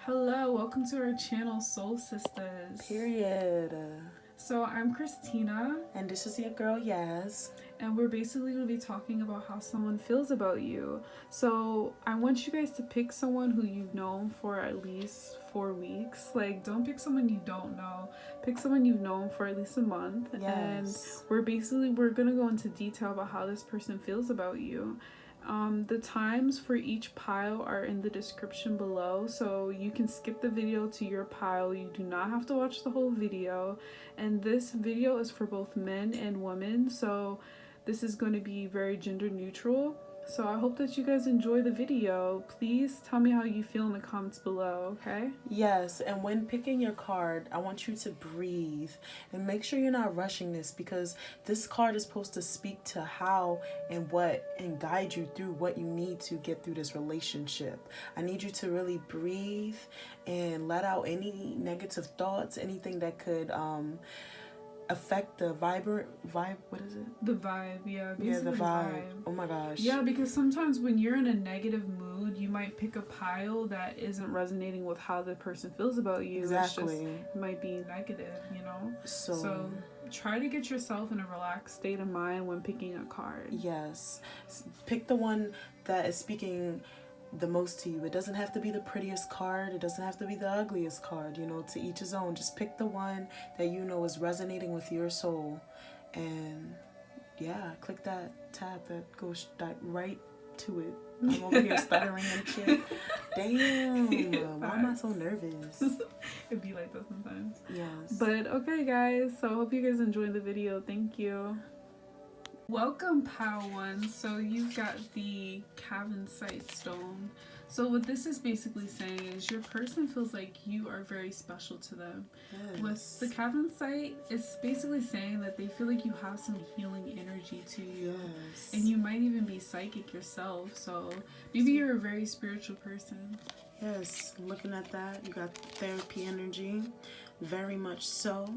Hello, welcome to our channel, Soul Sisters. Period. So I'm Christina, And this is your girl Yas. and we're basically going to be talking about how someone feels about you. So I want you guys to pick someone who you've known for at least 4 weeks. Like, don't pick someone you don't know. Pick someone you've known for at least a month. Yes. And we're going to go into detail about how this person feels about you. The times for each pile are in the description below, so you can skip the video to your pile. You do not have to watch the whole video, and this video is for both men and women, so this is going to be very gender neutral. So I hope that you guys enjoy the video. Please tell me how you feel in the comments below, okay? Yes, and when picking your card, I want you to breathe and make sure you're not rushing this, because this card is supposed to speak to how and what and guide you through what you need to get through this relationship. I need you to really breathe and let out any negative thoughts, anything that could affect the vibe. What is it? The vibe, yeah. Yeah, the vibe. Oh my gosh. Yeah, because sometimes when you're in a negative mood, you might pick a pile that isn't resonating with how the person feels about you. Exactly. It just might be negative, you know? So try to get yourself in a relaxed state of mind when picking a card. yes. Pick the one that is speaking the most to you. It doesn't have to be the prettiest card. It doesn't have to be the ugliest card. To each his own. Just pick the one that you know is resonating with your soul. And yeah, click that tab that goes right to it. I'm over here stuttering and shit. Damn. Why am I so nervous? It'd be like that sometimes. Yes. But okay, guys. So I hope you guys enjoyed the video. Thank you. Welcome, pile one. So you've got the Capricorn stone. So what this is basically saying is your person feels like you are very special to them. Yes. With the Capricorn, it's basically saying that they feel like you have some healing energy to you. Yes. And you might even be psychic yourself. So maybe you're a very spiritual person. Yes, looking at that, you got therapy energy. Very much so.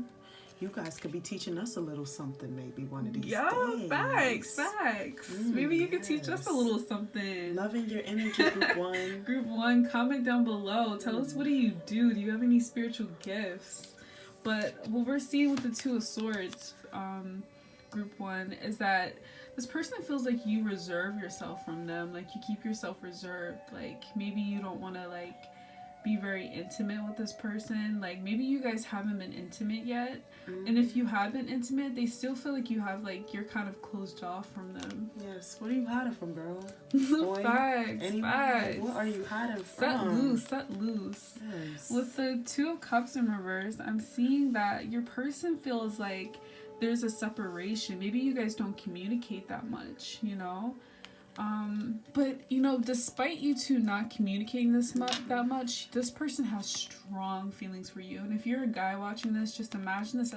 You guys could be teaching us a little something maybe one of these days. Facts. Maybe you could teach us a little something. Loving your energy, group one. Group one, comment down below. Tell us, what do you do? Do you have any spiritual gifts? But what we're seeing with the Two of Swords, group one, is that this person feels like you reserve yourself from them. Like you keep yourself reserved. Like maybe you don't want to be very intimate with this person. Like maybe you guys haven't been intimate yet, and if you have been intimate, they still feel like you have you're kind of closed off from them. Yes. What are you hiding from, girl? Boy, Facts. What are you hiding from? Set loose. Yes. With the Two of Cups in reverse, I'm seeing that your person feels like there's a separation. Maybe you guys don't communicate that much, but despite you two not communicating that much, this person has strong feelings for you. And if you're a guy watching this, just imagine this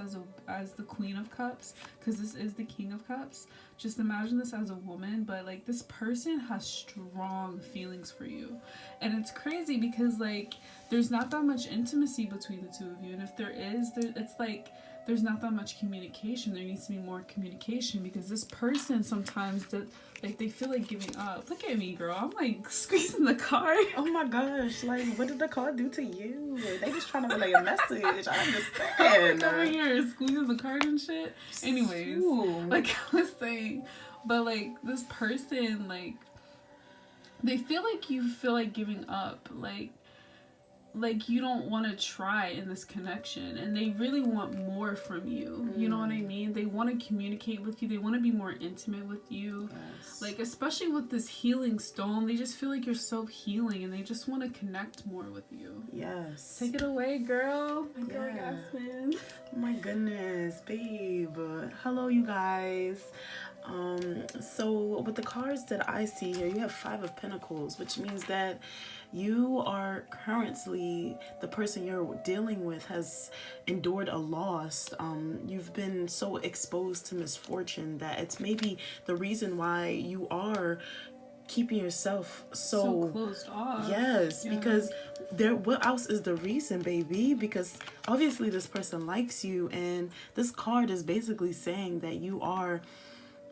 as the Queen of Cups, because this is the King of Cups. Just imagine this as a woman, but this person has strong feelings for you. And it's crazy because there's not that much intimacy between the two of you, and if there is, it's there's not that much communication. There needs to be more communication, because this person sometimes they feel like giving up. Look at me, girl. I'm squeezing the card. Oh my gosh, what did the card do to you? They just trying to relay a message. I understand. Over here squeezing the card and shit. Anyways, I was saying, but this person, they feel like you feel like giving up. You don't want to try in this connection, and they really want more from you. You know what I mean? They want to communicate with you. They want to be more intimate with you. Yes. Especially with this healing stone, they just feel like you're so healing, and they just want to connect more with you. Yes. Take it away, girl. Girl, Yasmine. Oh my goodness, babe. Hello, you guys. So with the cards that I see here, you have Five of Pentacles, which means that you are currently, the person you're dealing with has endured a loss. You've been so exposed to misfortune that it's maybe the reason why you are keeping yourself so closed off. Yes, yeah. Because what else is the reason, baby? Because obviously this person likes you, and this card is basically saying that you are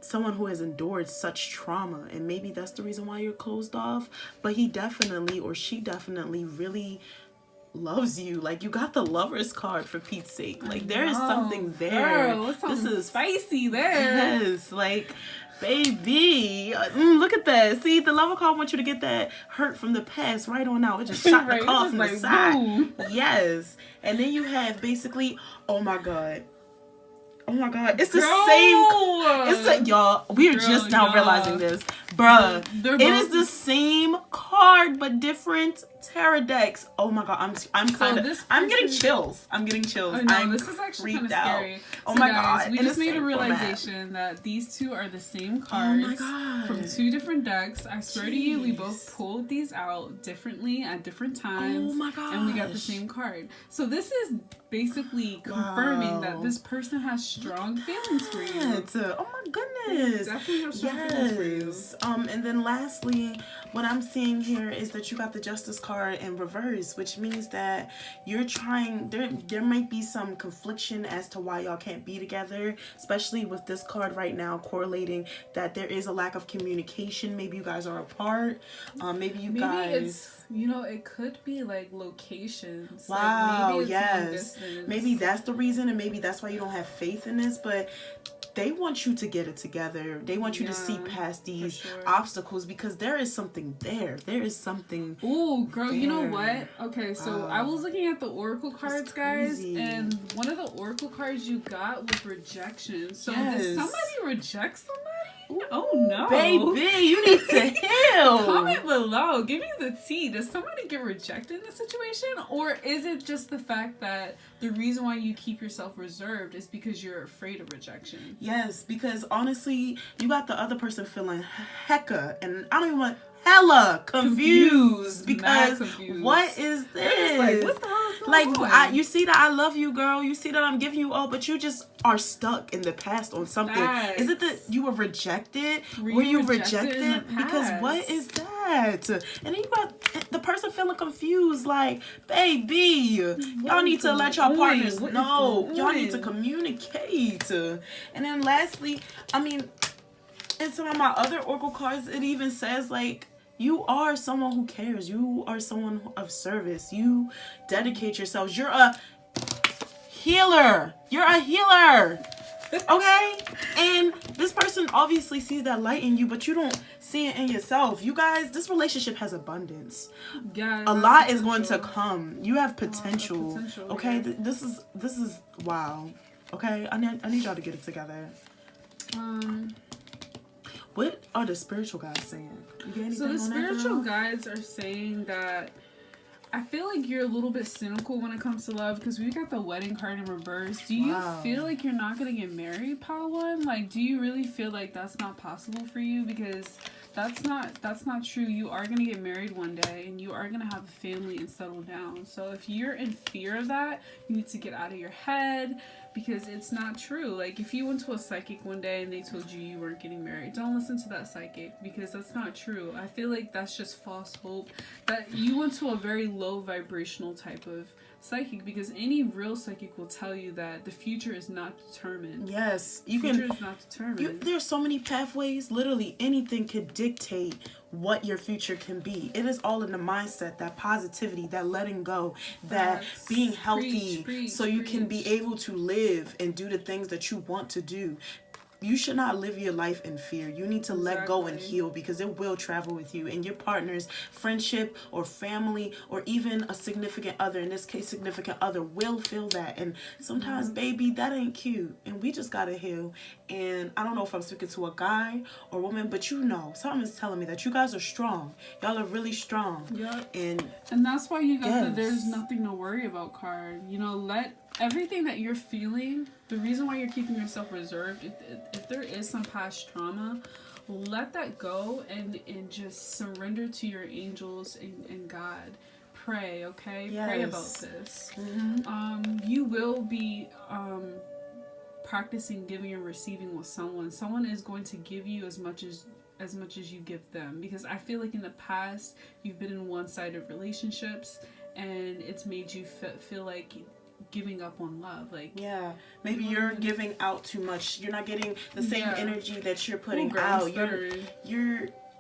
someone who has endured such trauma, and maybe that's the reason why you're closed off. But he definitely, or she definitely really loves you. Like, you got the Lover's card, for Pete's sake. Like, there is something there. Girl, this is spicy there. Yes, like, baby, look at that. See, the Lover card wants you to get that hurt from the past right on out. It just shot the card from the side. Boom. Yes. And then you have basically, oh my god, it's the same. It's like, y'all, we are just now realizing this, bruh. It is the same card but different tarot decks. Oh my god, I'm getting chills. I'm getting chills. I know, this is actually kind of scary. Oh my god, we just made a realization that these two are the same cards from two different decks. I swear to you, we both pulled these out differently at different times. Oh my god, and we got the same card. So this is basically confirming that this person has strong feelings for you. Oh my goodness, definitely have strong feelings for you. And then lastly, what I'm seeing here is that you got the Justice card in reverse, which means that you're trying, there might be some confliction as to why y'all can't be together, especially with this card right now correlating that there is a lack of communication. Maybe you guys are apart. Maybe guys, you know, it could be like locations. Wow, like maybe yes. Maybe that's the reason, and maybe that's why you don't have faith in this, but they want you to get it together. They want you to see past these obstacles, because there is something there. There is something. Ooh, girl, you know what? Okay, so I was looking at the Oracle cards, guys, and one of the Oracle cards you got was rejection. So did somebody reject somebody? Ooh, oh no, baby, you need to heal. Comment below. Give me the tea. Does somebody get rejected in this situation, or is it just the fact that the reason why you keep yourself reserved is because you're afraid of rejection? Yes, because honestly, you got the other person feeling hecka, and I don't even want hella confused because what is this? Like, what the hell is going on? You see that I love you, girl. You see that I'm giving you all, but you just are stuck in the past on something. Is it that you were rejected? Were you rejected? Because what is that? And then you got the person feeling confused, like, baby, y'all need to let y'all partners know. Y'all need to communicate. And then lastly, I mean, in some of my other Oracle cards, it even says, like, you are someone who cares. You are someone of service. You dedicate yourselves. You're a healer. You're a healer. Okay? And this person obviously sees that light in you, but you don't see it in yourself. You guys, this relationship has abundance. Yeah, a lot is going to come. You have potential. Okay? Yeah. This is wow. Okay? I need y'all to get it together. What are the spiritual guides saying? So the spiritual guides are saying that I feel like you're a little bit cynical when it comes to love, because we got the wedding card in reverse. Do you feel like you're not going to get married, Pile One? Like, do you really feel like that's not possible for you? Because that's not true. You are going to get married one day, and you are going to have a family and settle down. So if you're in fear of that, you need to get out of your head, because it's not true. Like, if you went to a psychic one day and they told you you weren't getting married, don't listen to that psychic, because that's not true. I feel like that's just false hope. That you went to a very low vibrational type of psychic, because any real psychic will tell you that the future is not determined. Yes, the future is not determined. There's so many pathways. Literally anything could dictate what your future can be. It is all in the mindset, that positivity, that letting go, that being healthy, so you can be able to live and do the things that you want to do. You should not live your life in fear. You need to let go and heal, because it will travel with you, and your partner's friendship or family or even a significant other, in this case significant other, will feel that. And sometimes, baby, that ain't cute, and we just gotta heal. And I don't know if I'm speaking to a guy or woman, but you know, something is telling me that you guys are strong. Y'all are really strong. Yep. And that's why you got the there's nothing to worry about card. You know, let everything that you're feeling, the reason why you're keeping yourself reserved, if there is some past trauma, let that go and just surrender to your angels and God. Pray, okay? Yes. Pray about this. You will be practicing giving and receiving with someone. Someone is going to give you as much as you give them, because I feel like in the past you've been in one-sided relationships and it's made you feel like giving up on love. Like, maybe you're giving out too much. You're not getting the same energy that you're putting out.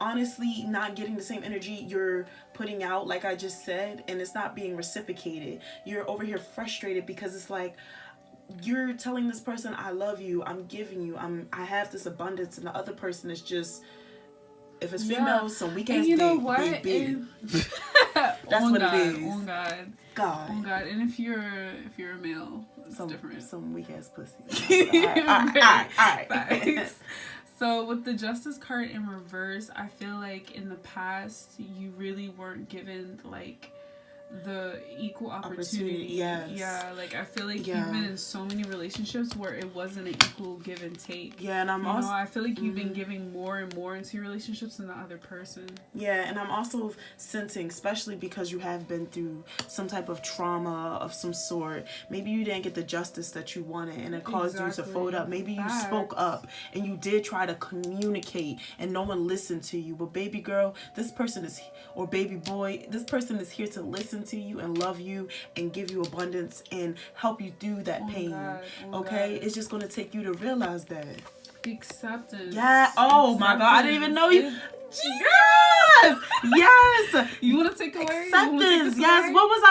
honestly not getting the same energy you're putting out, like I just said, and it's not being reciprocated. You're over here frustrated because it's like you're telling this person, I love you, I'm giving you, I have this abundance, and the other person is just, if it's female, some weak ass you know dick, what? big. That's what God, it is. Oh God. God. Oh God. And if you're a male, it's different. Some weak ass pussy. Alright. So with the Justice card in reverse, I feel like in the past you really weren't given like the equal opportunity. Yes. Yeah, like I feel like you've been in so many relationships where it wasn't an equal give and take. Yeah, and I feel like you've been giving more and more into your relationships than the other person. Yeah, and I'm also sensing, especially because you have been through some type of trauma of some sort, maybe you didn't get the justice that you wanted and it caused you to fold up. Maybe you spoke up and you did try to communicate and no one listened to you. But baby girl, this person is, or baby boy, this person is here to listen to you and love you and give you abundance and help you through that pain. Okay? It's just going to take you to realize that. Acceptance. Yeah. Oh my God. I didn't even know you. Yes. Yes. You want to take away? Acceptance. Yes. What was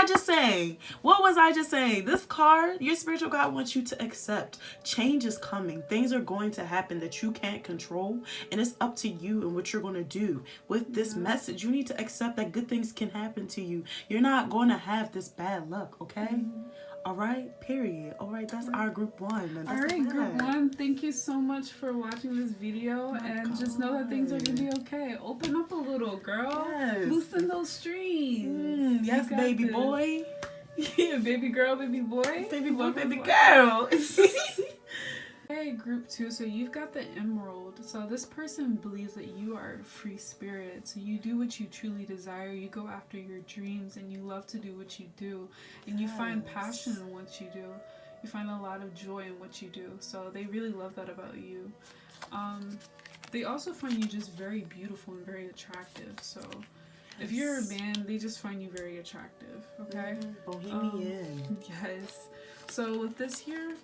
I just saying? This card, your spiritual guide wants you to accept. Change is coming. Things are going to happen that you can't control. And it's up to you and what you're going to do with this message. You need to accept that good things can happen to you. You're not going to have this bad luck. Okay? All right, period. All right, that's our group one. All right, group one. Thank you so much for watching this video, and just know that things are gonna be okay. Open up a little, girl. Yes. Loosen those strings. Yes, baby boy. Yeah, baby girl, baby boy. Baby boy, baby girl. Okay, group two. So you've got the emerald. So this person believes that you are a free spirit. So you do what you truly desire. You go after your dreams and you love to do what you do. And you find passion in what you do. You find a lot of joy in what you do. So they really love that about you. They also find you just very beautiful and very attractive. So if you're a man, they just find you very attractive. Okay? Bohemian. Yes. So with this here,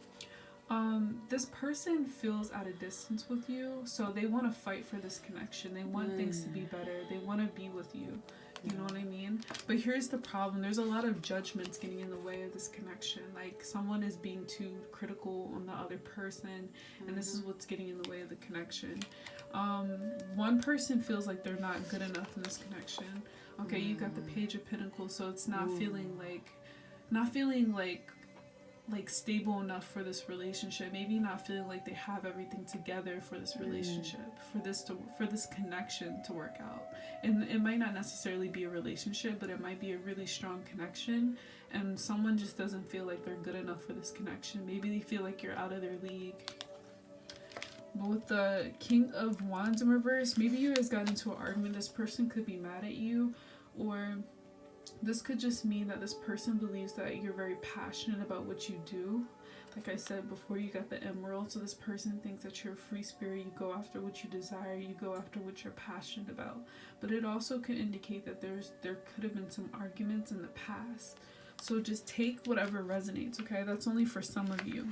this person feels at a distance with you, so they want to fight for this connection. They want things to be better. They want to be with you. You know what I mean? But here's the problem. There's a lot of judgments getting in the way of this connection. Like someone is being too critical on the other person, and this is what's getting in the way of the connection. One person feels like they're not good enough in this connection. Okay, you got the Page of Pentacles, so it's not feeling like stable enough for this relationship. Maybe not feeling like they have everything together for this relationship, for this connection to work out. And it might not necessarily be a relationship, but it might be a really strong connection, and someone just doesn't feel like they're good enough for this connection. Maybe they feel like you're out of their league. But with the King of Wands in reverse, maybe you guys got into an argument. This person could be mad at you, or this could just mean that this person believes that you're very passionate about what you do. Like I said before, you got the emerald, so this person thinks that you're a free spirit. You go after what you desire, you go after what you're passionate about. But it also could indicate that there could have been some arguments in the past. So just take whatever resonates, okay? That's only for some of you.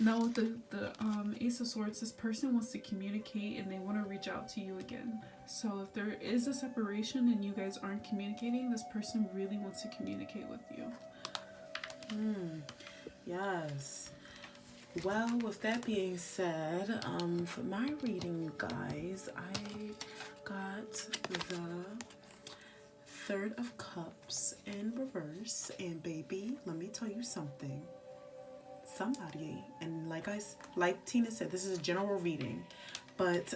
Now with the Ace of Swords, this person wants to communicate and they want to reach out to you again. So if there is a separation and you guys aren't communicating, this person really wants to communicate with you. Yes. Well, with that being said, for my reading, you guys, I got the Third of Cups in reverse. And baby, let me tell you something. Somebody, and like Tina said, this is a general reading, but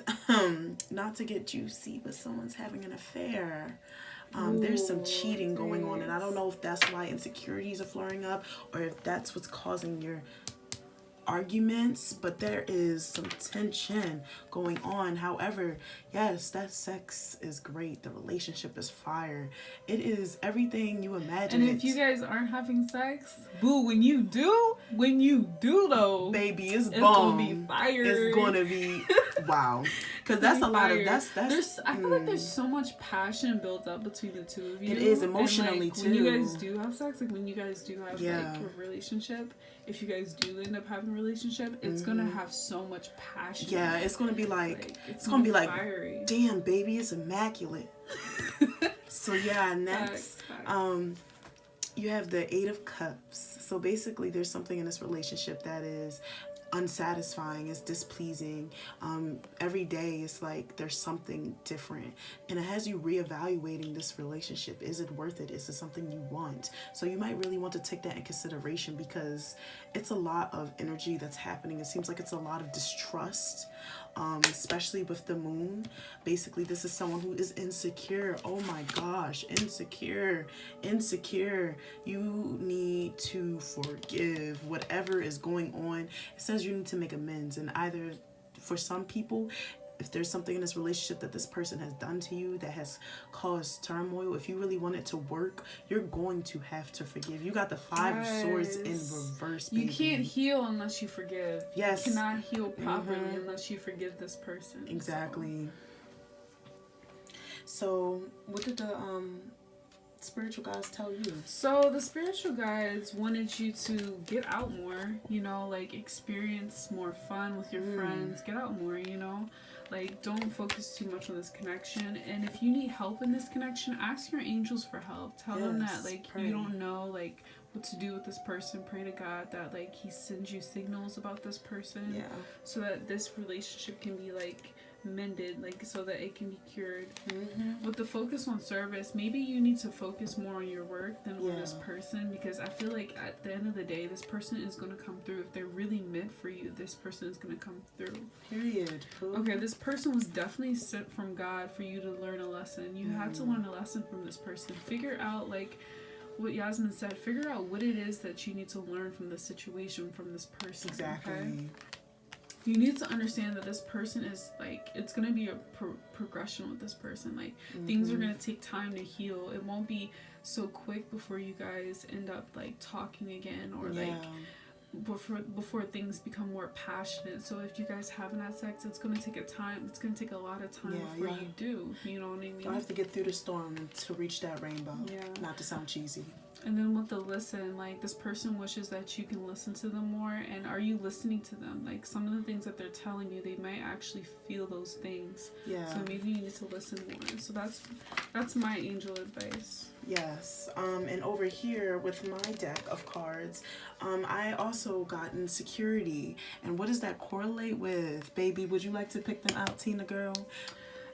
not to get juicy, but someone's having an affair. There's some cheating going on, and I don't know if that's why insecurities are flaring up or if that's what's causing your arguments, but there is some tension going on. However, yes, that sex is great. The relationship is fire. It is everything you imagine. And if you guys aren't having sex, boo, when you do though, baby, it's gonna be fire. It's gonna be Wow. Because that's a lot of that's I feel like there's so much passion built up between the two of you. It is emotionally, and, like, too. When you guys do have sex, like when you guys do have Yeah. like a relationship, if you guys do end up having a relationship, it's gonna have so much passion. Yeah, it's gonna be like it's gonna be like, fiery. damn, baby, it's immaculate. So yeah, next, you have the Eight of Cups. So basically, there's something in this relationship that is unsatisfying, it's displeasing. Every day it's like there's something different, and it has you reevaluating this relationship. Is it worth it? Is it something you want? So you might really want to take that in consideration, because it's a lot of energy that's happening. It seems like it's a lot of distrust, especially with the moon. Basically, this is someone who is insecure. Oh my gosh, insecure. You need to forgive whatever is going on. It says you need to make amends, and either for some people, if there's something in this relationship that this person has done to you that has caused turmoil, if you really want it to work, you're going to have to forgive. You got the Five of Swords in reverse, baby. You can't heal unless you forgive. Yes. You cannot heal properly unless you forgive this person. Exactly. So what did the spiritual guides tell you? So the spiritual guides wanted you to get out more, like experience more fun with your friends, get out more, like don't focus too much on this connection. And if you need help in this connection, ask your angels for help. Tell them that like pray. You don't know like what to do with this person. Pray to God that like he sends you signals about this person, so that this relationship can be like mended, like so that it can be cured. With the focus on service, maybe you need to focus more on your work than on this person, because I feel like at the end of the day, this person is going to come through. If they're really meant for you, this person is going to come through. Period. Okay, this person was definitely sent from God for you to learn a lesson. You had to learn a lesson from this person. Figure out like what Yasmine said, figure out what it is that you need to learn from this situation, from this person. Exactly. Okay? You need to understand that this person is like, it's going to be a progression with this person. Like things are going to take time to heal. It won't be so quick before you guys end up like talking again, or like before things become more passionate. So if you guys haven't had sex, it's going to take a lot of time before you do. You know what I mean? I have to get through the storm to reach that rainbow. Not to sound cheesy. And then with the listen, like this person wishes that you can listen to them more. And are you listening to them? Like some of the things that they're telling you, they might actually feel those things. So maybe you need to listen more. So that's my angel advice. Yes. And over here with my deck of cards, I also got insecurity. And what does that correlate with? Baby, would you like to pick them out, Tina girl?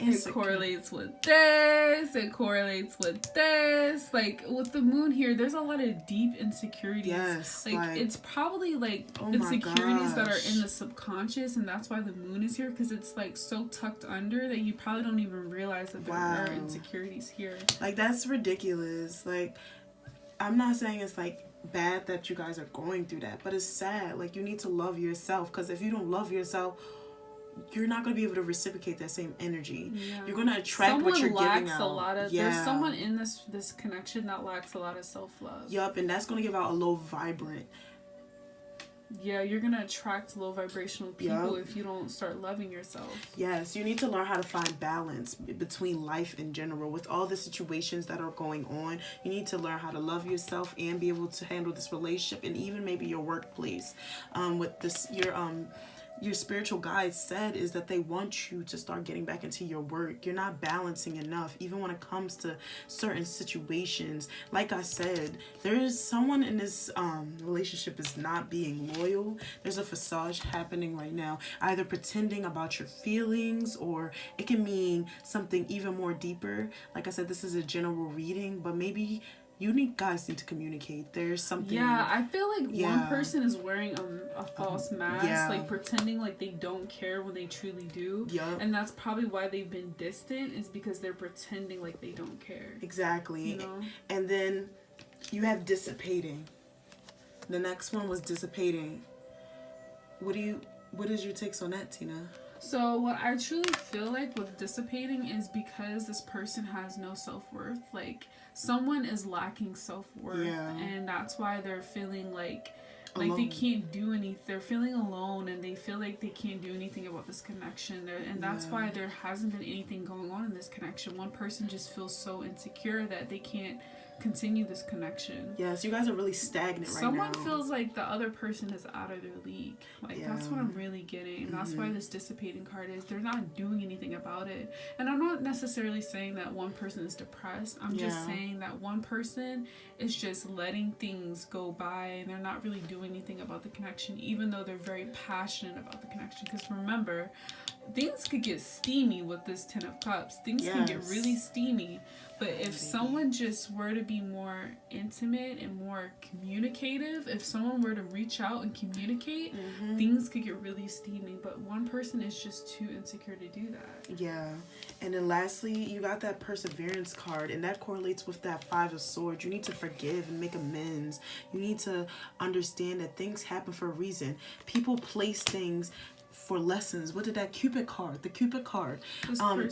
It correlates with this. It correlates with this. Like with the moon here, there's a lot of deep insecurities. Yes. Like it's probably like insecurities that are in the subconscious, and that's why the moon is here, because it's like so tucked under that you probably don't even realize that there are insecurities here. Like that's ridiculous. Like I'm not saying it's like bad that you guys are going through that, but it's sad. Like you need to love yourself, because if you don't love yourself, you're not going to be able to reciprocate that same energy. You're going to attract what you're giving out. There's someone in this connection that lacks a lot of self-love. Yup, and that's going to give out a low vibrant. Yeah, you're going to attract low vibrational people if you don't start loving yourself. Yes, you need to learn how to find balance between life in general. With all the situations that are going on, you need to learn how to love yourself and be able to handle this relationship, and even maybe your workplace. With this, your spiritual guides said is that they want you to start getting back into your work. You're not balancing enough, even when it comes to certain situations. Like I said, there is someone in this relationship is not being loyal. There's a facade happening right now, either pretending about your feelings, or it can mean something even more deeper. Like I said, this is a general reading, but maybe guys need to communicate. There's something. Yeah, I feel like one person is wearing a false mask, like pretending like they don't care when they truly do. And that's probably why they've been distant, is because they're pretending like they don't care. Exactly. You know? And then you have dissipating. The next one was dissipating. What is your takes on that, Tina? So what I truly feel like with dissipating is because this person has no self-worth. Like someone is lacking self-worth, and that's why they're feeling like Like they can't do anything. They're feeling alone, and they feel like they can't do anything about this connection. And that's why there hasn't been anything going on in this connection. One person just feels so insecure that they can't continue this connection. Yes, you guys are really stagnant right now. Someone feels like the other person is out of their league. Like that's what I'm really getting. And that's why this dissipating card is they're not doing anything about it. And I'm not necessarily saying that one person is depressed. I'm just saying that one person is just letting things go by, and they're not really doing anything about the connection, even though they're very passionate about the connection. Because remember, things could get steamy with this 10 of Cups. Things can get really steamy. But if someone just were to be more intimate and more communicative, if someone were to reach out and communicate, things could get really steamy. But one person is just too insecure to do that. Yeah. And then lastly, you got that perseverance card, and that correlates with that 5 of Swords. You need to forgive and make amends. You need to understand that things happen for a reason. People place things for lessons. What did that Cupid card? The Cupid card.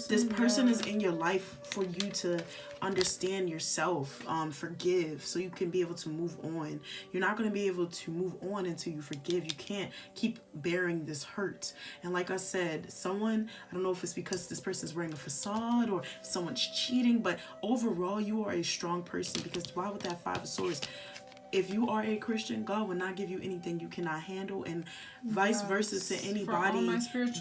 This person is in your life for you to understand yourself, forgive, so you can be able to move on. You're not going to be able to move on until you forgive. You can't keep bearing this hurt. And like I said, someone, I don't know if it's because this person is wearing a facade or someone's cheating, but overall you are a strong person, because why would that 5 of Swords? If you are a Christian, God will not give you anything you cannot handle, and vice versa to anybody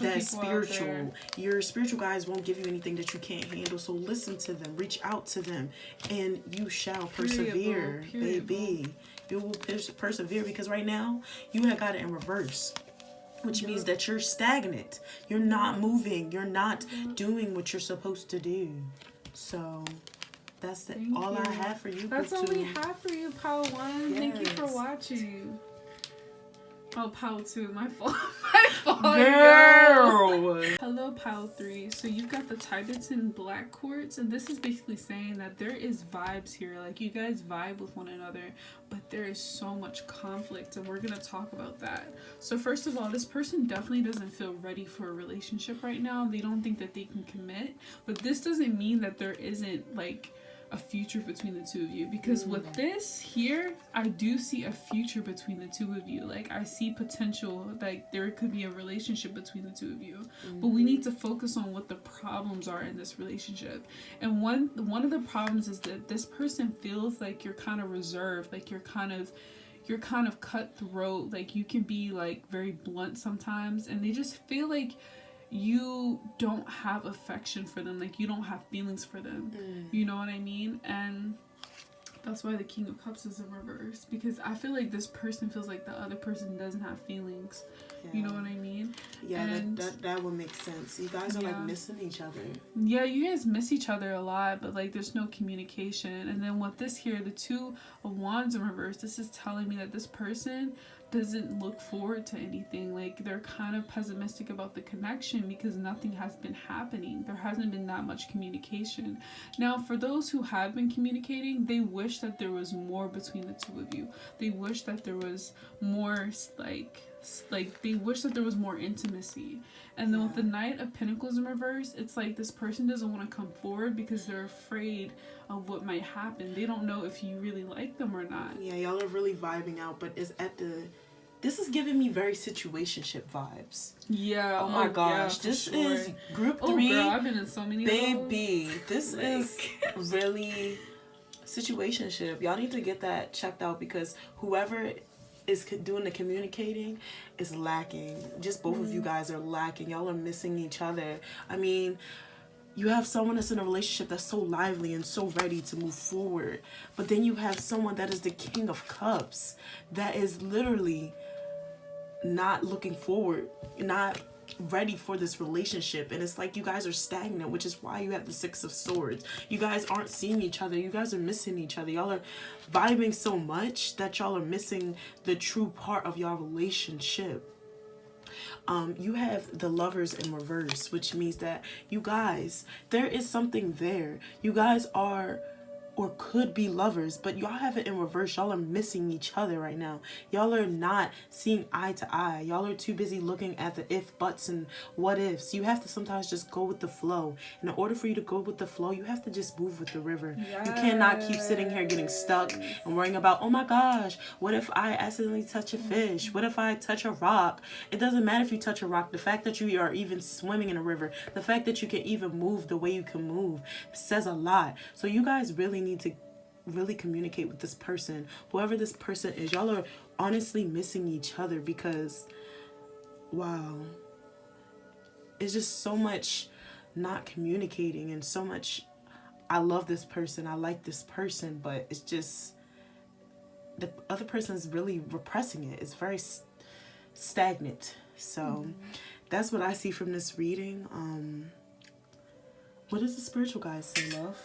that's spiritual. Your spiritual guys won't give you anything that you can't handle. So listen to them, reach out to them, and you shall persevere, baby. You will persevere, because right now you have got it in reverse, which means that you're stagnant. You're not moving. You're not doing what you're supposed to do. So that's all I have for you. That's all we have for you, Pile 1. Yes. Thank you for watching. Oh, Pile 2. My fault. My fault. Girl. Hello, Pile 3. So you've got the Tibetan Black Quartz, and this is basically saying that there is vibes here. Like, you guys vibe with one another, but there is so much conflict, and we're going to talk about that. So first of all, this person definitely doesn't feel ready for a relationship right now. They don't think that they can commit, but this doesn't mean that there isn't, like, a future between the two of you, because with this here, I do see a future between the two of you. Like, I see potential, like there could be a relationship between the two of you, but we need to focus on what the problems are in this relationship. And one of the problems is that this person feels like you're kind of reserved, like you're kind of cutthroat, like you can be like very blunt sometimes, and they just feel like you don't have affection for them, like you don't have feelings for them. You know what I mean? And that's why the King of Cups is in reverse, because I feel like this person feels like the other person doesn't have feelings. You know what I mean? Yeah, and that would make sense. You guys are like missing each other. Yeah, you guys miss each other a lot, but like there's no communication. And then with this here, the 2 of Wands in reverse, this is telling me that this person doesn't look forward to anything. Like, they're kind of pessimistic about the connection because nothing has been happening. There hasn't been that much communication. Now, for those who have been communicating, they wish that there was more between the two of you. They wish that there was more, like they wish that there was more intimacy. And then with the Knight of Pentacles in reverse, it's like this person doesn't want to come forward because they're afraid of what might happen. They don't know if you really like them or not. Yeah, y'all are really vibing out, but it's this is giving me very situationship vibes. Yeah. Oh my gosh. Yeah, this is group 3. Girl, I've been in so many baby. This is really situationship. Y'all need to get that checked out, because whoever is doing the communicating is lacking. Just both of you guys are lacking. Y'all are missing each other. I mean, you have someone that's in a relationship that's so lively and so ready to move forward, but then you have someone that is the King of Cups that is literally not looking forward, not ready for this relationship. And it's like you guys are stagnant, which is why you have the 6 of Swords. You guys aren't seeing each other. You guys are missing each other. Y'all are vibing so much that y'all are missing the true part of y'all relationship. You have the Lovers in reverse, which means that you guys, there is something there. You guys are or could be lovers, but y'all have it in reverse. Y'all are missing each other right now. Y'all are not seeing eye to eye. Y'all are too busy looking at the if, buts, and what ifs. You have to sometimes just go with the flow. And in order for you to go with the flow, you have to just move with the river. Yes. You cannot keep sitting here getting stuck and worrying about, oh my gosh, what if I accidentally touch a fish? What if I touch a rock? It doesn't matter if you touch a rock. The fact that you are even swimming in a river, the fact that you can even move the way you can move says a lot. So you guys really need to really communicate with this person. Whoever this person is, y'all are honestly missing each other because, wow, it's just so much not communicating and so much, I love this person, I like this person, but it's just, the other person is really repressing it. It's very stagnant. So that's what I see from this reading. What does the spiritual guys say, love?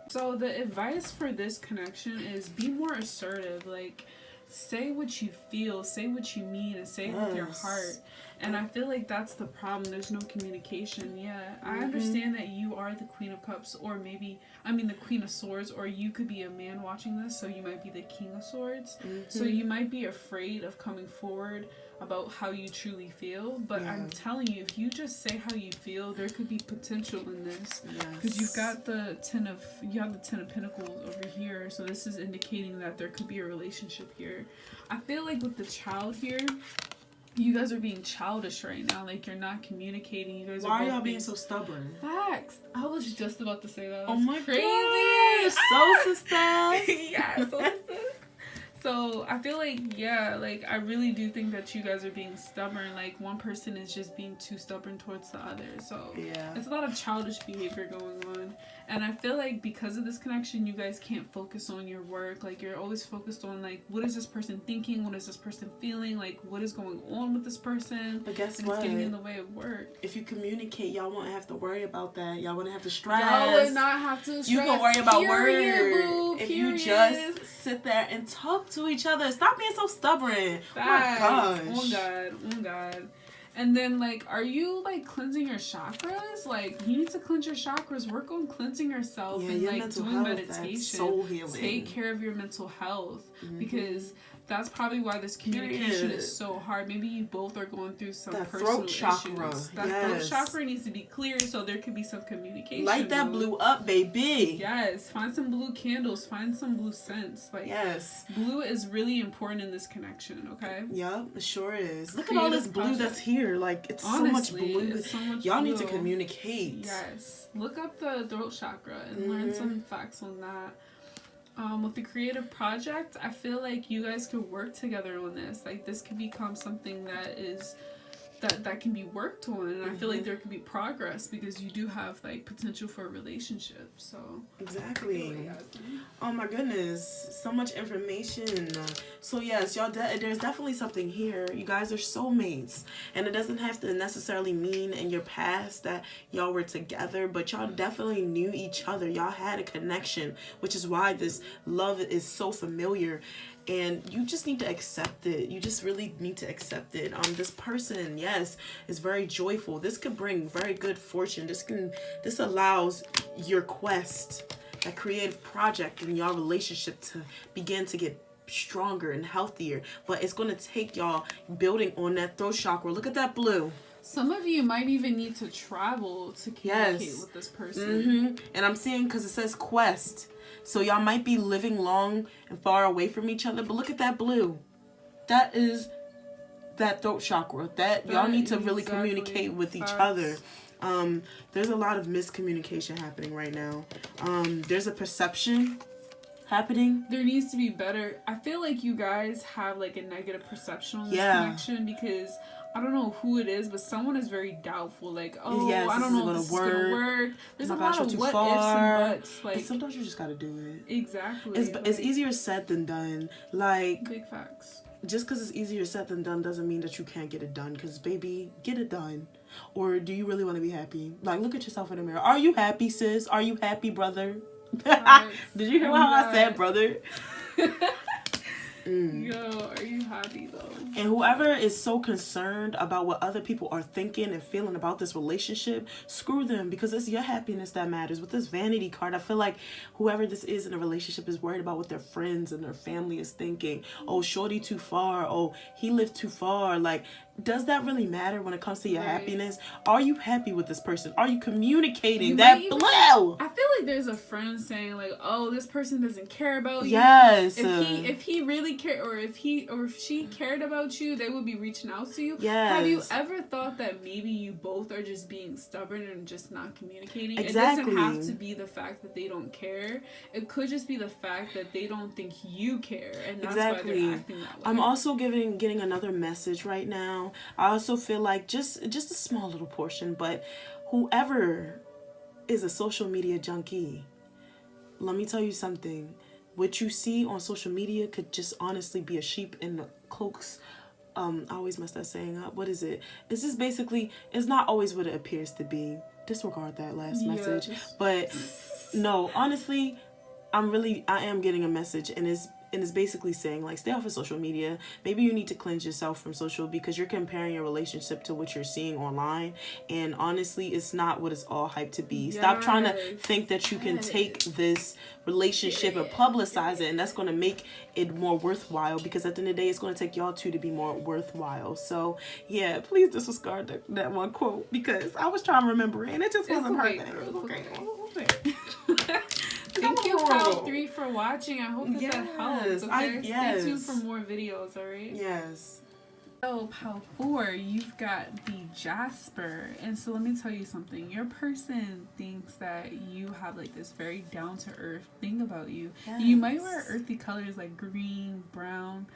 So the advice for this connection is be more assertive. Like, say what you feel, say what you mean, and say it with your heart. And I feel like that's the problem. There's no communication. Yeah, I understand that you are the Queen of Cups, or maybe, the Queen of Swords, or you could be a man watching this, so you might be the King of Swords. So you might be afraid of coming forward about how you truly feel, but I'm telling you, if you just say how you feel, there could be potential in this, because you've got the Ten of Pentacles over here, so this is indicating that there could be a relationship here. I feel like with the child here, you guys are being childish right now. Like, you're not communicating. You guys Why are y'all being so stubborn? Facts. I was just about to say that. Oh my crazy. So sister. Yeah, so sister. So I feel like, I really do think that you guys are being stubborn. Like, one person is just being too stubborn towards the other. So it's a lot of childish behavior going on. And I feel like because of this connection, you guys can't focus on your work. Like, you're always focused on, like, what is this person thinking? What is this person feeling? Like, what is going on with this person? But guess what? It's getting in the way of work. If you communicate, y'all won't have to worry about that. Y'all wouldn't have to stress. Y'all would not have to stress. You can worry about work. If you just sit there and talk to each other. Stop being so stubborn. Facts. Oh my gosh. Oh God. And then, like, are you, like, cleansing your chakras? Like, you need to cleanse your chakras. Work on cleansing yourself and, like, doing meditation. Soul healing. Take care of your mental health. Because that's probably why this communication is so hard. Maybe you both are going through some personal throat chakra. issues. That throat chakra needs to be clear so there could be some communication. Light that blue up, baby. Yes. Find some blue candles. Find some blue scents. Like, blue is really important in this connection, okay? Yep, it sure is. Look at all this blue that's here. Like, it's honestly, so much blue. It's so much Y'all blue. Need to communicate. Yes. Look up the throat chakra and learn some facts on that. With the creative project, I feel like you guys could work together on this. Like, this could become something that is that can be worked on, and I feel like there could be progress because you do have, like, potential for a relationship. So exactly. Oh my goodness, so much information. So yes, y'all, there's definitely something here. You guys are soulmates, and it doesn't have to necessarily mean in your past that y'all were together, but y'all definitely knew each other. Y'all had a connection, which is why this love is so familiar. And you just need to accept it. You just really need to accept it. This person, yes, is very joyful. This could bring very good fortune. This allows your quest, that creative project in your relationship to begin to get stronger and healthier. But it's going to take y'all building on that throat chakra. Look at that blue. Some of you might even need to travel to communicate with this person. And I'm seeing, because it says quest. So y'all might be living long and far away from each other. But look at that blue. That is that throat chakra. That y'all need to really communicate with each other. There's a lot of miscommunication happening right now. There's a perception happening. There needs to be better. I feel like you guys have, like, a negative perception on this connection because I don't know who it is, but someone is very doubtful. Like, I don't know if this is gonna work. There's a lot of what ifs and buts. Like, and sometimes you just gotta do it. Exactly. It's easier said than done. Like, big facts. Just because it's easier said than done doesn't mean that you can't get it done. Because, baby, get it done. Or do you really want to be happy? Like, look at yourself in the mirror. Are you happy, sis? Are you happy, brother? Did you hear how I said brother? Yo, are you happy though? And whoever is so concerned about what other people are thinking and feeling about this relationship, screw them, because it's your happiness that matters. With this vanity card, I feel like whoever this is in a relationship is worried about what their friends and their family is thinking. Oh, shorty too far. Oh, he lived too far. Like, does that really matter when it comes to your happiness? Are you happy with this person? Are you communicating that blow? I feel like there's a friend saying like, "Oh, this person doesn't care about you." Yes. If he really cared, or if she cared about you, they would be reaching out to you. Yes. Have you ever thought that maybe you both are just being stubborn and just not communicating? Exactly. It doesn't have to be the fact that they don't care. It could just be the fact that they don't think you care, and that's why they're acting that way. I'm also getting another message right now. I also feel like just a small little portion, but whoever is a social media junkie, let me tell you something. What you see on social media could just honestly be a sheep in the cloaks. I always mess that saying up. What is it? It's just basically, it's not always what it appears to be. Disregard that last message. But no, honestly, I am getting a message, and it's basically saying, like, stay off of social media. Maybe you need to cleanse yourself from social, because you're comparing your relationship to what you're seeing online, and honestly, it's not what it's all hyped to be. Stop trying to think that you can take this relationship and publicize it, and that's going to make it more worthwhile, because at the end of the day, it's going to take y'all two to be more worthwhile. So yeah, please disregard that one quote, because I was trying to remember it and it just wasn't her thing. Okay. Thank you, Pal 3, for watching. I hope that helps. Okay? Stay tuned for more videos, alright? Yes. So, Pal 4, you've got the Jasper. And so let me tell you something. Your person thinks that you have like this very down-to-earth thing about you. Yes. You might wear earthy colors like green, brown.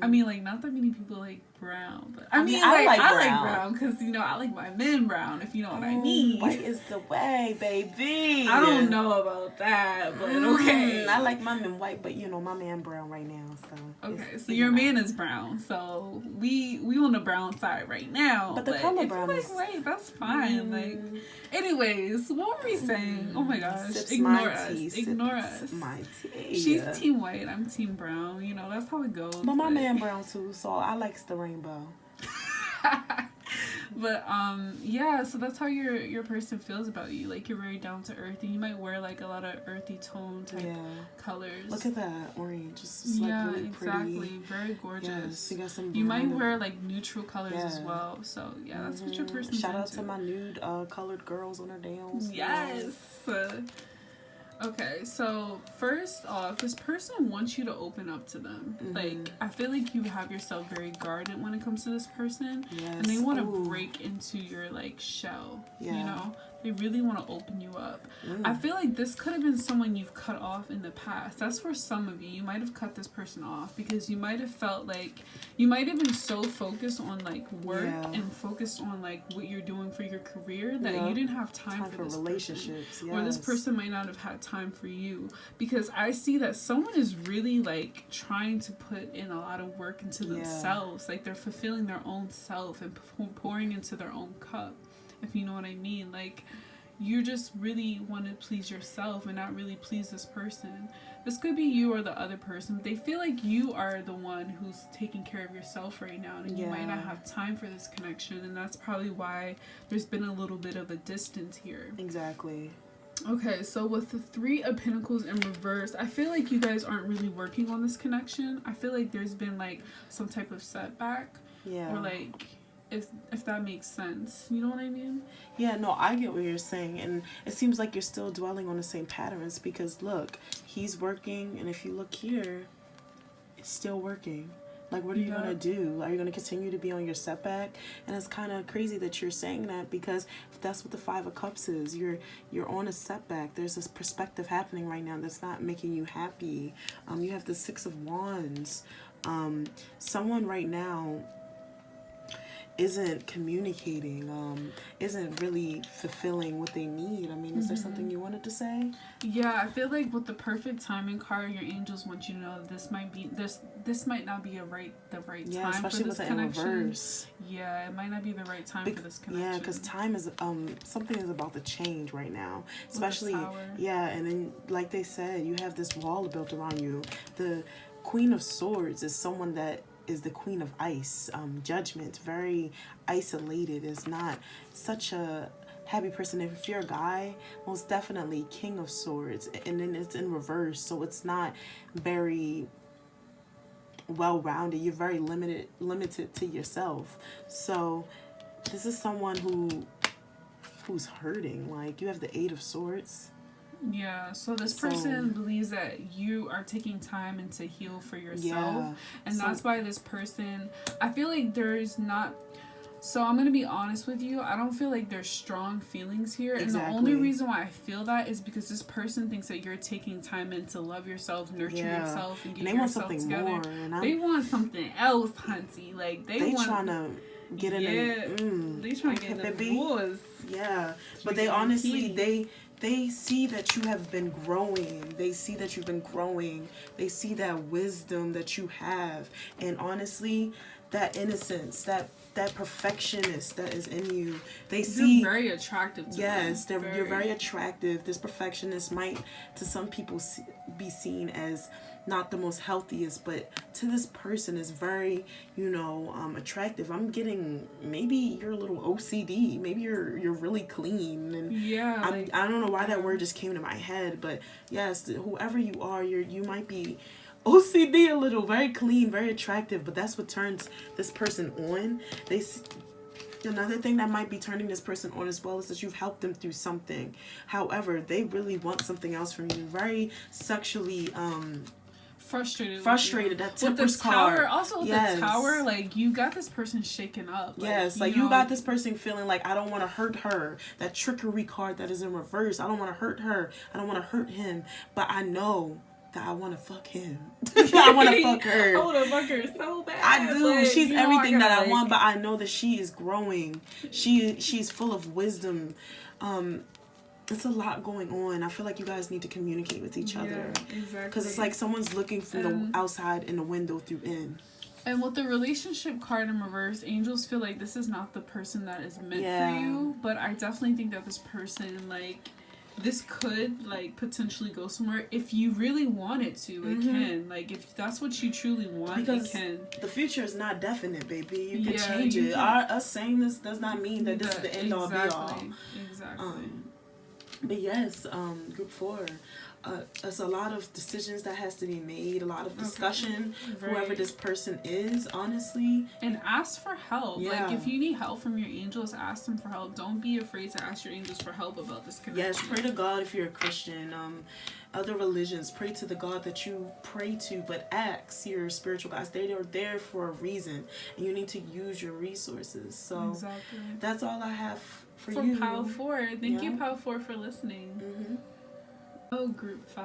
I mean, like, not that many people like brown, but I mean, I like brown because, you know, I like my men brown, if you know what I mean. White is the way, baby. I don't know about that, but okay. I like my men white, but you know, my man brown right now, so. Okay, so your man is brown, so we on the brown side right now. But the color brown is white, that's fine. Like, anyways, what were we saying? Oh my gosh, ignore us. My tea. She's team white, I'm team brown. You know, that's how it goes. But my man brown too, so I likes the rainbow. But yeah, so that's how your person feels about you. Like, you're very down to earth, and you might wear like a lot of earthy tone type colors. Look at that orange, it's like really exactly pretty. Very gorgeous. Yes, you got some. You might wear like neutral colors as well. So yeah, that's what your person. Shout out to my nude colored girls on their nails. Yes. Okay, so first off, this person wants you to open up to them. Like, I feel like you have yourself very guarded when it comes to this person. Yes. And they want to break into your, like, shell. Yeah. You know? They really want to open you up. I feel like this could have been someone you've cut off in the past. That's for some of you. You might have cut this person off because you might have felt like you might have been so focused on like work and focused on like what you're doing for your career that you didn't have time for this relationships. Person. Or this person might not have had time for you, because I see that someone is really like trying to put in a lot of work into themselves. Like, they're fulfilling their own self and pouring into their own cup. If you know what I mean. Like, you just really want to please yourself and not really please this person. This could be you or the other person. They feel like you are the one who's taking care of yourself right now, and you might not have time for this connection, and that's probably why there's been a little bit of a distance here. Exactly. Okay, so with the 3 of Pentacles in reverse, I feel like you guys aren't really working on this connection. I feel like there's been like some type of setback. Or like, if that makes sense. You know what I mean? Yeah, no, I get what you're saying. And it seems like you're still dwelling on the same patterns, because look, he's working, and if you look here, it's still working. Like, what are you going to do? Are you going to continue to be on your setback? And it's kind of crazy that you're saying that, because that's what the 5 of Cups is. You're on a setback. There's this perspective happening right now that's not making you happy. You have the 6 of Wands. Someone right now isn't communicating, isn't really fulfilling what they need. I mean, is there something you wanted to say? Yeah, I feel like with the perfect timing card, your angels want you to know this might not be the right time for this connection. In reverse. Yeah, it might not be the right time for this connection. Yeah, because time is something is about to change right now, especially and then like they said, you have this wall built around you. Queen of Swords is someone that is the queen of ice, judgment, very isolated, is not such a happy person. If you're a guy, most definitely King of Swords, and then it's in reverse, so it's not very well-rounded. You're very limited to yourself. So this is someone who's hurting. Like, you have the Eight of Swords. Yeah, so this person believes that you are taking time and to heal for yourself. And that's why this person, I feel like there's not, so I'm going to be honest with you, I don't feel like there's strong feelings here. And the only reason why I feel that is because this person thinks that you're taking time in to love yourself, nurture yourself, and get yourself together. More, they want something else, hunty. Like, they trying to get in they trying to get in the wars. Yeah, but they honestly, they see that you have been growing. They see that you've been growing. They see that wisdom that you have. And honestly, that innocence, that perfectionist that is in you. They see you're very attractive to them. You're very attractive. This perfectionist might, to some people, be seen as not the most healthiest, but to this person is very, attractive. I'm getting, maybe you're a little OCD. Maybe you're really clean. And I don't know why that word just came to my head, but yes, whoever you are, you might be OCD a little, very clean, very attractive, but that's what turns this person on. Another thing that might be turning this person on as well is that you've helped them through something. However, they really want something else from you. Very sexually frustrated. That Temper's card. Also with the Tower, like, you got this person shaken up. Like, you got this person feeling like, I don't want to hurt her. That trickery card that is in reverse. I don't want to hurt her. I don't want to hurt him. But I know that I want to fuck him. I want to fuck her. I want to fuck her so bad. I do. She's everything that I want, but I know that she is growing. She's full of wisdom. It's a lot going on. I feel like you guys need to communicate with each other. Exactly. Because it's like someone's looking from the outside in the window through in. And with the relationship card in reverse, angels feel like this is not the person that is meant for you. But I definitely think that this person, like, this could, like, potentially go somewhere. If you really want it to, it can. Like, if that's what you truly want, it can. The future is not definite, baby. You can change it. Us saying this does not mean that this is the end all be all. Exactly. But yes, group 4. It's a lot of decisions that has to be made, a lot of discussion, whoever this person is, honestly. And ask for help. Like, if you need help from your angels, ask them for help. Don't be afraid to ask your angels for help about this connection. Yes, pray to God if you're a Christian. Other religions, pray to the God that you pray to, but ask your spiritual guides. They are there for a reason, and you need to use your resources. So that's all I have for you. For Pile 4. Thank you, Pile 4, for listening. Oh, group 5.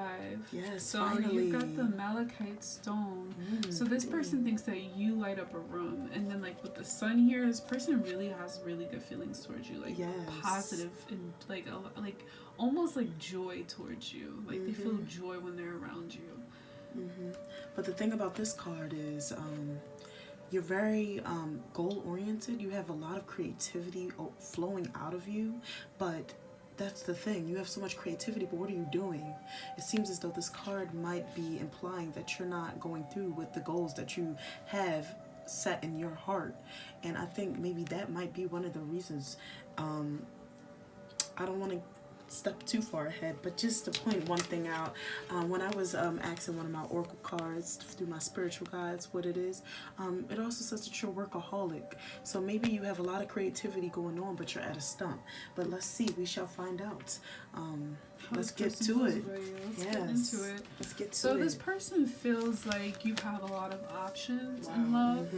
Yes, so finally. You got the malachite stone. So this person thinks that you light up a room, and then, like, with the sun here, this person really has really good feelings towards you, like positive and like almost like joy towards you. Like they feel joy when they're around you. But the thing about this card is, you're very goal oriented. You have a lot of creativity flowing out of you, but that's the thing. You have so much creativity, but what are you doing? It seems as though this card might be implying that you're not going through with the goals that you have set in your heart. And I think maybe that might be one of the reasons. I don't want to step too far ahead, but just to point one thing out, when I was asking one of my oracle cards through my spiritual guides what it is, it also says that you're a workaholic. So maybe you have a lot of creativity going on, but you're at a stump. But let's see, we shall find out. Let's get to it. Let's get into it. Let's get to it. So this person feels like you have a lot of options in love.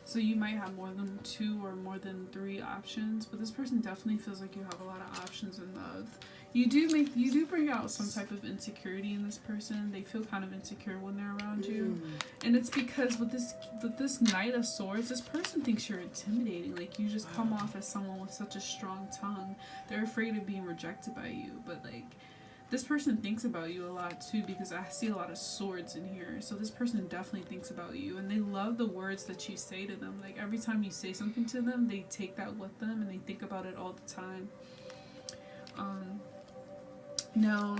So you might have more than 2 or more than 3 options, but this person definitely feels like you have a lot of options in love. You do bring out some type of insecurity in this person. They feel kind of insecure when they're around you. And it's because with this Knight of Swords, this person thinks you're intimidating. Like, you just come off as someone with such a strong tongue. They're afraid of being rejected by you, but like, this person thinks about you a lot too, because I see a lot of swords in here. So this person definitely thinks about you, and they love the words that you say to them. Like, every time you say something to them, they take that with them and they think about it all the time. Now,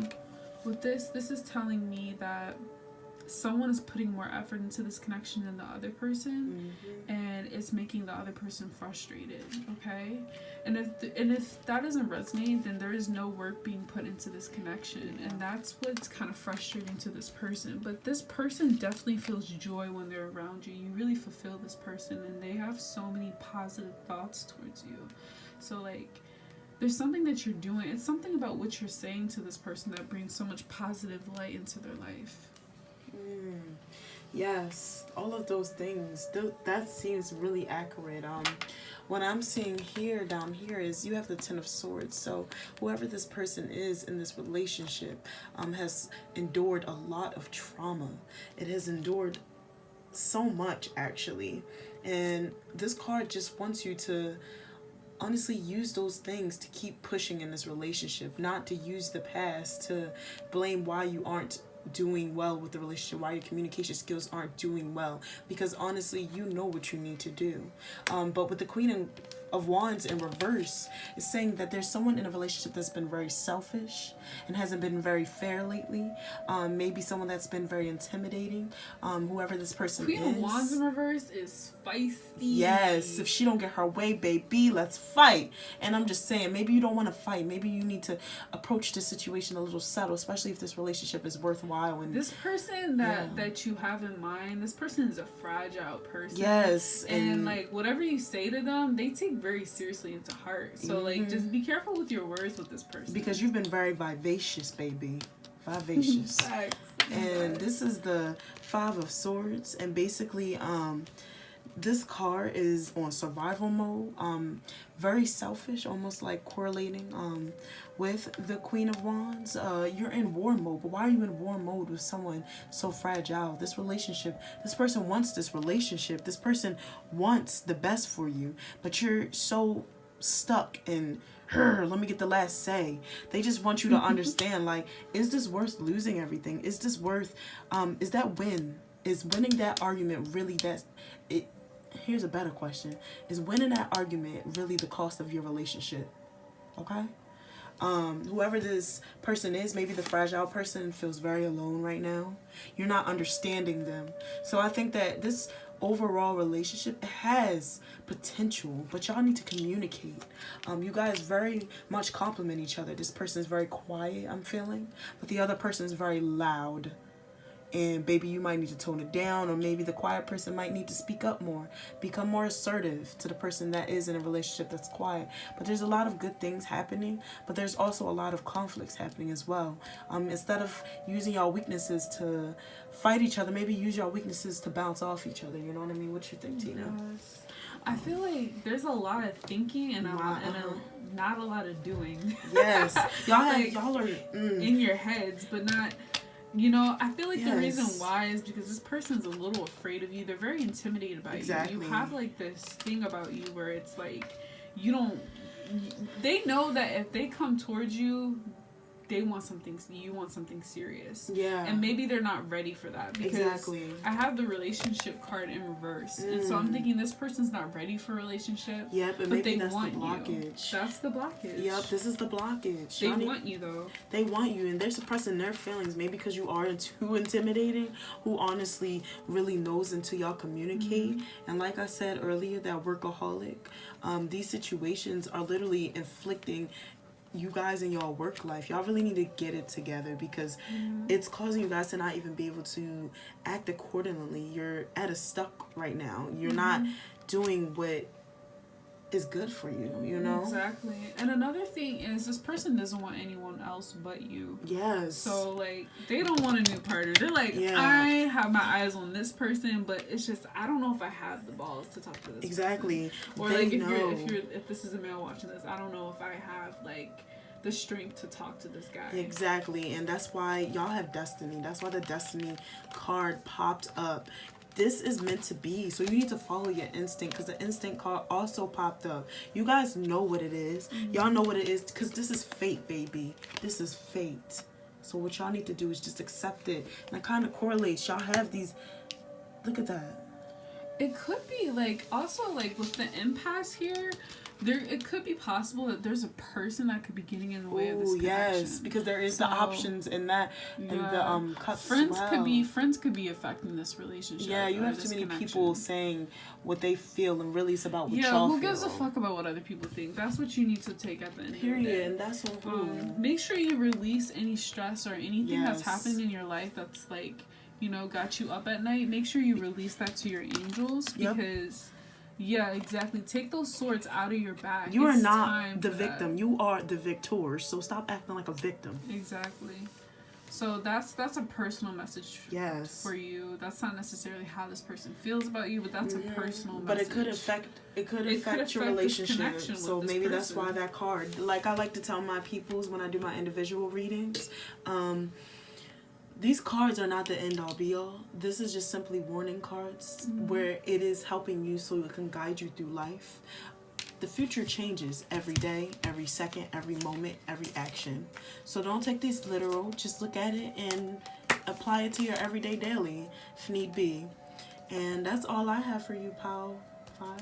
with this is telling me that someone is putting more effort into this connection than the other person, and it's making the other person frustrated, okay? And if that doesn't resonate, then there is no work being put into this connection, and that's what's kind of frustrating to this person. But this person definitely feels joy when they're around you. You really fulfill this person, and they have so many positive thoughts towards you. So, like, there's something that you're doing. It's something about what you're saying to this person that brings so much positive light into their life. Yes, all of those things. That seems really accurate. What I'm seeing here, down here, is you have the Ten of Swords. So whoever this person is in this relationship has endured a lot of trauma. It has endured so much, actually. And this card just wants you to honestly use those things to keep pushing in this relationship, not to use the past to blame why you aren't doing well with the relationship, why your communication skills aren't doing well, because honestly you know what you need to do. But with the Queen of Wands in reverse, is saying that there's someone in a relationship that's been very selfish and hasn't been very fair lately. Maybe someone that's been very intimidating. Whoever this person Queen is. of Wands in reverse is feisty. Yes, if she don't get her way, baby, let's fight. And I'm just saying, maybe you don't want to fight. Maybe you need to approach this situation a little subtle, especially if this relationship is worthwhile. And this person that you have in mind, this person is a fragile person. Yes. And like, whatever you say to them, they take very seriously into heart. So like, just be careful with your words with this person, because you've been very vivacious, baby. Vivacious. And this is the Five of Swords, and basically this card is on survival mode, very selfish, almost like correlating with the Queen of Wands. You're in war mode, but why are you in war mode with someone so fragile? This relationship, this person wants this relationship, this person wants the best for you, but you're so stuck in let me get the last say. They just want you to understand, like, is this worth losing everything? Is this worth is that winning that argument really here's a better question. Is winning that argument really the cost of your relationship? Okay? Whoever this person is, maybe the fragile person feels very alone right now. You're not understanding them. So I think that this overall relationship has potential, but y'all need to communicate. You guys very much complement each other. This person is very quiet, I'm feeling, but the other person is very loud. And baby, you might need to tone it down, or maybe the quiet person might need to speak up more, become more assertive to the person that is in a relationship that's quiet. But there's a lot of good things happening, but there's also a lot of conflicts happening as well. Instead of using your weaknesses to fight each other, maybe use your weaknesses to bounce off each other. You know what I mean? What you think, Tina? Yes. I feel like there's a lot of thinking and not a lot of doing. Yes. Y'all are in your heads, but not. You know, I feel like the reason why is because this person's a little afraid of you. They're very intimidated by you. You have like this thing about you where it's like they know that if they come towards you, you want something serious. Yeah. And maybe they're not ready for that, because I have the relationship card in reverse. And so I'm thinking this person's not ready for a relationship. Yep, but maybe that's the blockage. That's the blockage. Yep, this is the blockage. They want you though. They want you, and they're suppressing their feelings, maybe because you are too intimidating, who honestly really knows until y'all communicate. And like I said earlier, that workaholic, these situations are literally inflicting you guys in your work life. Y'all really need to get it together, because it's causing you guys to not even be able to act accordingly. You're at a stuck right now. You're not doing what is good for you, you know? Exactly. And another thing is, this person doesn't want anyone else but you. Yes. So like, they don't want a new partner. They're like, I have my eyes on this person, but it's just, I don't know if I have the balls to talk to this person. Or like, if this is a male watching this, I don't know if I have like the strength to talk to this guy. Exactly. And that's why y'all have destiny. That's why the destiny card popped up. This is meant to be. So you need to follow your instinct, because the instinct card also popped up. You guys know what it is. Y'all know what it is, because this is fate, baby. This is fate. So what y'all need to do is just accept it. And it kind of correlates. Y'all have these. Look at that. It could be like also like with the impasse here, there it could be possible that there's a person that could be getting in the way of this connection. Yes, because there is the options in that in the cups. Friends could be affecting this relationship. Yeah, you have too many people saying what they feel and really it's about what y'all feel. Who gives a fuck about what other people think? That's what you need to take at the end of the day. And that's on who. Make sure you release any stress or anything that's happening in your life that's like, you know, got you up at night. Make sure you release that to your angels because yeah, exactly. Take those swords out of your back. You are not the victim. You are the victor. So stop acting like a victim. Exactly. So that's a personal message for you. That's not necessarily how this person feels about you, but that's a personal message. But it could affect your relationship. So maybe that's why that card. Like I like to tell my peoples when I do my individual readings, these cards are not the end all be all. This is just simply warning cards where it is helping you so it can guide you through life. The future changes every day, every second, every moment, every action. So don't take this literal. Just look at it and apply it to your everyday daily if need be. And that's all I have for you, Pal 5.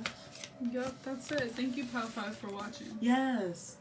Yep, that's it. Thank you, Pal 5, for watching. Yes.